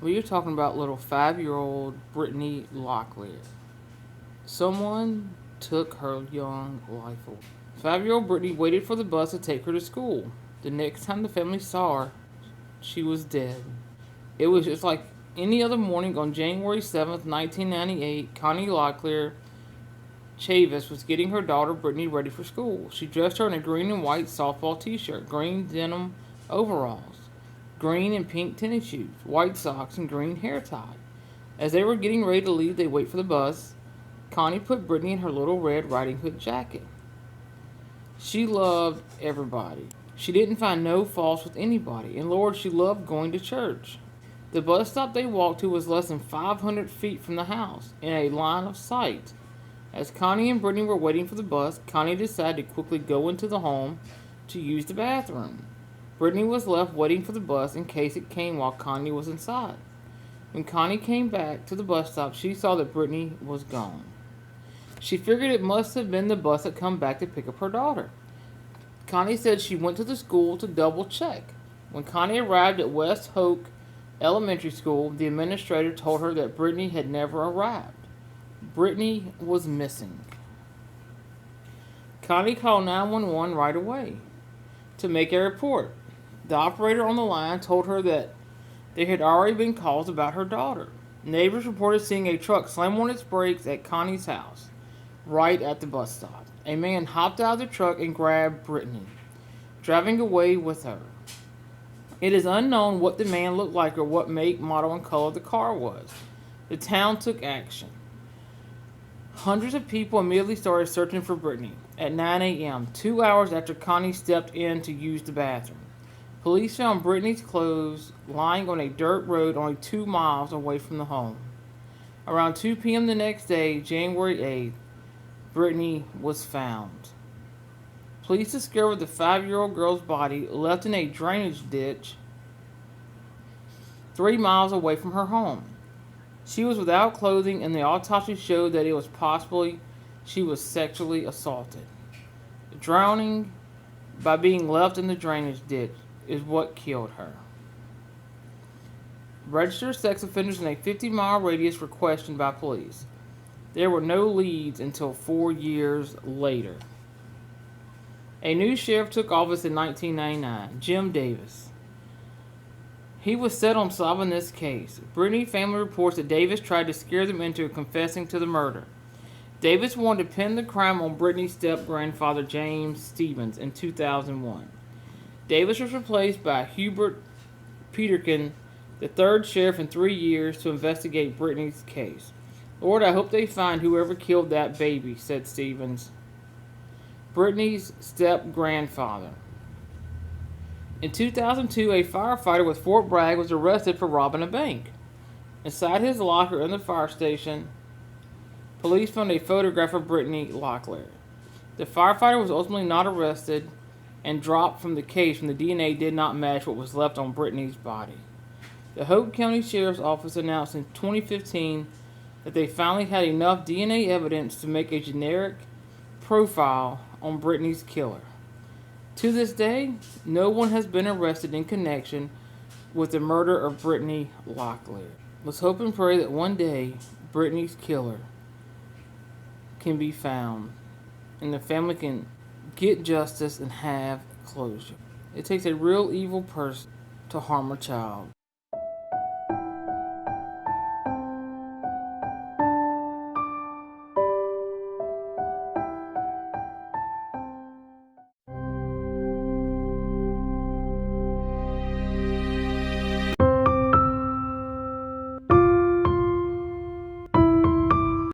Well, you're talking about little 5-year-old Brittany Locklear. Someone took her young life away. 5-year-old Brittany waited for the bus to take her to school. The next time the family saw her, she was dead. It was just like any other morning on January 7th, 1998. Connie Locklear Chavis was getting her daughter Brittany ready for school. She dressed her in a green and white softball t-shirt, green denim overalls, green and pink tennis shoes, white socks, and green hair tie. As they were getting ready to leave, they wait for the bus. Connie put Brittany in her little red riding hood jacket. She loved everybody. She didn't find no faults with anybody, and Lord, she loved going to church. The bus stop they walked to was less than 500 feet from the house, in a line of sight. As Connie and Brittany were waiting for the bus, Connie decided to quickly go into the home to use the bathroom. Brittany was left waiting for the bus in case it came while Connie was inside. When Connie came back to the bus stop, she saw that Brittany was gone. She figured it must have been the bus that come back to pick up her daughter. Connie said she went to the school to double check. When Connie arrived at West Hoke Elementary School, the administrator told her that Brittany had never arrived. Brittany was missing. Connie called 911 right away to make a report. The operator on the line told her that there had already been calls about her daughter. Neighbors reported seeing a truck slam on its brakes at Connie's house, right at the bus stop. A man hopped out of the truck and grabbed Brittany, driving away with her. It is unknown what the man looked like or what make, model, and color the car was. The town took action. Hundreds of people immediately started searching for Brittany. At 9 a.m., 2 hours after Connie stepped in to use the bathroom, police found Brittany's clothes lying on a dirt road only 2 miles away from the home. Around 2 p.m. the next day, January 8th, Brittany was found. Police discovered the 5-year-old girl's body left in a drainage ditch 3 miles away from her home. She was without clothing, and the autopsy showed that it was possibly she was sexually assaulted. Drowning by being left in the drainage ditch is what killed her. Registered sex offenders in a 50-mile radius were questioned by police. There were no leads until 4 years later. A new sheriff took office in 1999, Jim Davis. He was set on solving this case. Brittany family reports that Davis tried to scare them into confessing to the murder. Davis wanted to pin the crime on Brittany's step-grandfather, James Stevens, in 2001. Davis was replaced by Hubert Peterkin, the third sheriff in 3 years, to investigate Brittany's case. Lord, I hope they find whoever killed that baby, said Stevens, Brittany's step-grandfather. In 2002, a firefighter with Fort Bragg was arrested for robbing a bank. Inside his locker in the fire station, police found a photograph of Brittany Locklear. The firefighter was ultimately not arrested and dropped from the case when the DNA did not match what was left on Brittany's body. The Hope County Sheriff's Office announced in 2015 that they finally had enough DNA evidence to make a generic profile on Brittany's killer. To this day, no one has been arrested in connection with the murder of Brittany Locklear. Let's hope and pray that one day Brittany's killer can be found and the family can get justice and have closure. It takes a real evil person to harm a child.